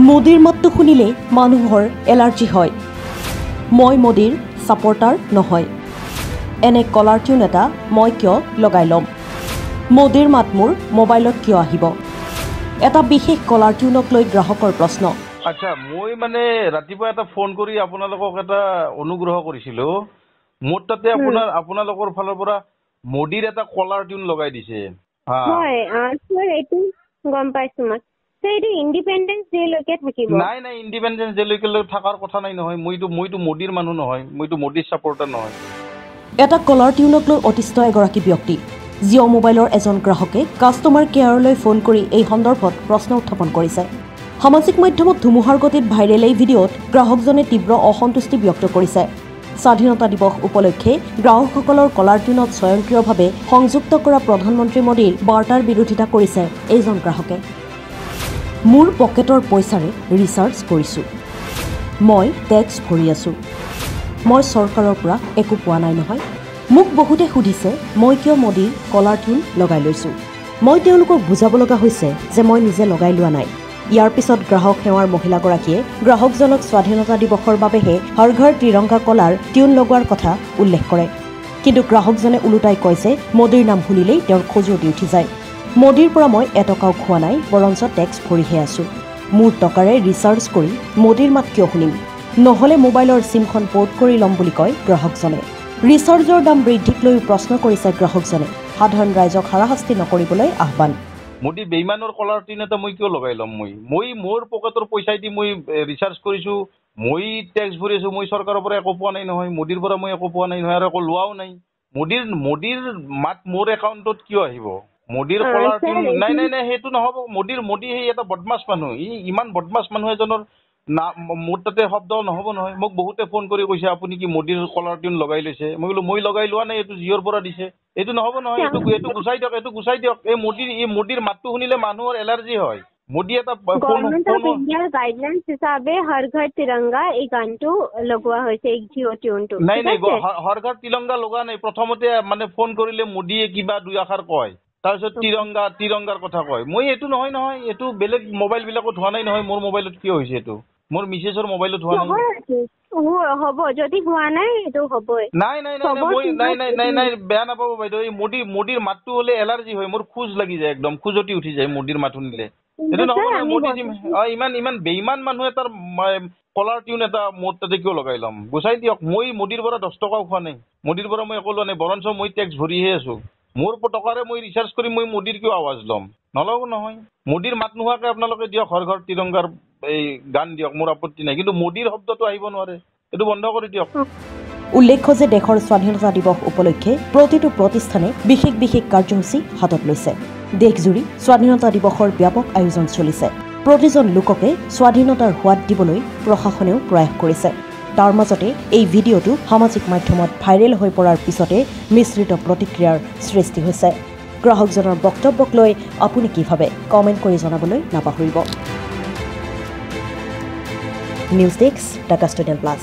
মোদীৰ মাতটো শুনিলে মানুহৰ এলাৰ্জি হয়। মই মোদীৰ সাপোৰ্টাৰ নহয়। এনে কলাৰ টিউন এটা মই কিয় লগাই ল'ম? মোদীৰ মাত মোৰ মোবাইলত কিয় আহিব? এটা বিশেষ কলাৰ টিউনক লৈ গ্ৰাহকৰ প্ৰশ্ন। আচ্ছা, মই মানে ৰাতিপুৱা এটা ফোন কৰি আপোনালোকক এটা অনুগ্ৰহ কৰিছিলো। মোৰ তাতে আপোনালোকৰ ফালৰ পৰা মোদীৰ এটা কলাৰ টিউন লগাই দিছে। হয়, স্যাৰ এইটো গম পাইছো মই। এইটো ইণ্ডিপেণ্ডেন্স ডে লৈকে থাকিব। নাই নাই, ইণ্ডিপেণ্ডেন্স ডে লৈকে থকাৰ কথা নাই নহয়। মইতো মোদীৰ মানুহ নহয়, মইতো মোদীৰ ছাপোৰ্টাৰ নহয়। এটা কলাৰ টিউনক লৈ অতিষ্ঠ এগৰাকী ব্যক্তি। জিঅ' মোবাইলৰ এজন গ্ৰাহকে কাষ্টমাৰ কেয়াৰলৈ ফোন কৰি এই সন্দৰ্ভত প্ৰশ্ন উত্থাপন কৰিছে। সামাজিক মাধ্যমত ধুমুহাৰ গতিত ভাইৰেল এই ভিডিঅ'ত গ্ৰাহকজনে তীব্ৰ অসন্তুষ্টি ব্যক্ত কৰিছে। স্বাধীনতা দিৱস উপলক্ষে গ্ৰাহকসকলৰ কলাৰ টিউনত স্বয়ংক্ৰিয়ভাৱে সংযুক্ত কৰা প্ৰধানমন্ত্ৰী মোদীৰ বাৰ্তাৰ বিৰোধিতা কৰিছে এইজন গ্ৰাহকে। মোৰ পকেটৰ পইচাৰে ৰিচাৰ্জ কৰিছোঁ। মই টেক্স ভৰি আছোঁ। মই চৰকাৰৰ পৰা একো পোৱা নাই নহয়। মোক বহুতে সুধিছে মই কিয় মোদীৰ কলাৰ টিউন লগাই লৈছোঁ। মই তেওঁলোকক বুজাব লগা হৈছে যে মই নিজে লগাই লোৱা নাই। ইয়াৰ পিছত গ্ৰাহক সেৱাৰ মহিলাগৰাকীয়ে গ্ৰাহকজনক স্বাধীনতা দিৱসৰ বাবেহে হৰ ঘৰ তিৰংগা কলাৰ টিউন লগোৱাৰ কথা উল্লেখ কৰে। কিন্তু গ্ৰাহকজনে ওলোটাই কয় যে মোদীৰ নাম শুনিলেই তেওঁৰ খজুৱতি উঠি যায়। মোদীৰ পৰা মই এটকাও খোৱা নাই, বৰঞ্চ টেক্স ভৰিহে আছোঁ। মোৰ টকাৰে ৰিচাৰ্জ কৰি মোদীৰ মাত কিয় শুনিম? নহ'লে মোবাইলৰ চিমখন পৰ্ট কৰি ল'ম বুলি কয় গ্ৰাহকজনে। ৰিচাৰ্জৰ দাম বৃদ্ধিক লৈও প্ৰশ্ন কৰিছে গ্ৰাহকজনে। সাধাৰণ ৰাইজক হাৰাশাস্তি নকৰিবলৈ আহ্বান। মোদী বেইমানৰ কলাৰ টিউন এটা মই কিয় লগাই ল'ম? মই মোৰ পকেটৰ পইচাই দি মই ৰিচাৰ্জ কৰিছোঁ, মই টেক্স ভৰি আছোঁ। মই চৰকাৰৰ পৰা একো পোৱা নাই নহয়, মোদীৰ পৰা মই একো পোৱা নাই নহয়, আৰু একো লোৱাও নাই। মোদীৰ মাত মোৰ একাউণ্টত কিয় আহিব? মোদীৰ কলাৰ টিউন নাই নাই নাই, সেইটো নহ'ব। মোদী সেই এটা বদমাছ মানুহ। ইমান বদমাছ মানুহ এজনৰ মোৰ তাতে শব্দ নহ'ব নহয়। মোক বহুতে ফোন কৰি কৈছে আপুনি কি মোদীৰ কলাৰ টিউন লগাই লৈছে? মই বোলো মই লগাই লোৱা নাই, এইটো জিঅ'ৰ পৰা দিছে। এইটো নহ'ব নহয়, এইটো গুচাই দিয়ক, এইটো গুচাই দিয়ক। এই মোদীৰ মাতটো শুনিলে মানুহৰ এলাৰ্জি হয়। মোদী এটা গভৰ্ণমেণ্ট অফ ইণ্ডিয়াৰ গাইডলাইনছ হিচাপে হৰ ঘৰ তিৰংগা এই গানটো লগোৱা হৈছে, এই জিঅ' টিউনটো। নাই নাই, হৰ ঘৰ তিৰংগা লগোৱা নাই। প্ৰথমতে মানে ফোন কৰিলে মোদীয়ে কিবা দুই আষাৰ কয়, তাৰপিছত তিৰংগাৰ কথা কয়। মই এইটো নহয় নহয়, এইটো বেলেগ মোবাইল বিলাকত হোৱা নাই নহয়। মোৰ মোবাইলত কিয় হৈছে এইটো? মোৰ মিছেছৰ মোবাইলত হোৱা নাই। হ'ব, যদি হোৱা নাই এইটো হ'বই। নাই নাই নাই মই নাই, বেয়া নাপাব বাইদেউ। এই মোদীৰ মাতটো হ'লে এলাৰ্জি হয়, মোৰ খোজ লাগি যায়, একদম খোজতি উঠি যায় মোদীৰ মাত শুনিলে। এইটো নহ'ব নহয়। মোদী ইমান বেইমান মানুহ এটাৰ কলাৰ টিউন এটা মোৰ তাতে কিয় লগাই ল'ম? গুচাই দিয়ক। মই মোদীৰ পৰা 10 টকাও খোৱা নাই, মোদীৰ পৰা মই একো লোৱা নাই, বৰঞ্চ মই টেক্স ভৰিহে আছোঁ। মোৰ টকাৰে মই ৰিচাৰ্জ কৰি মই মোদীৰ কিয় আৱাজ ল'ম? নল'ব নহয়। মোদীৰ মাত নোহোৱাকৈ আপোনালোকে দিয়ক, হৰ ঘৰ তিৰংগাৰ এই গান দিয়ক, মোৰ আপত্তি নাই। কিন্তু মোদীৰ শব্দটো আহিব নোৱাৰে, এইটো বন্ধ কৰি দিয়ক। উল্লেখ্য যে দেশৰ স্বাধীনতা দিৱস উপলক্ষে প্ৰতিটো প্ৰতিষ্ঠানে বিশেষ বিশেষ কাৰ্যসূচী হাতত লৈছে। দেশজুৰি স্বাধীনতা দিৱসৰ ব্যাপক আয়োজন চলিছে। প্ৰতিজন লোককে স্বাধীনতাৰ সোৱাদ দিবলৈ প্ৰশাসনেও প্ৰয়াস কৰিছে। তাৰ মাজতে এই ভিডিঅ'টো সামাজিক মাধ্যমত ভাইৰেল হৈ পৰাৰ পিছতে মিশ্ৰিত প্ৰতিক্ৰিয়াৰ সৃষ্টি হৈছে। গ্ৰাহকজনৰ বক্তব্যক লৈ আপুনি কি ভাবে? কমেণ্ট কৰি জনাবলৈ নাপাহৰিব। News desk, Dhaka studio' plus.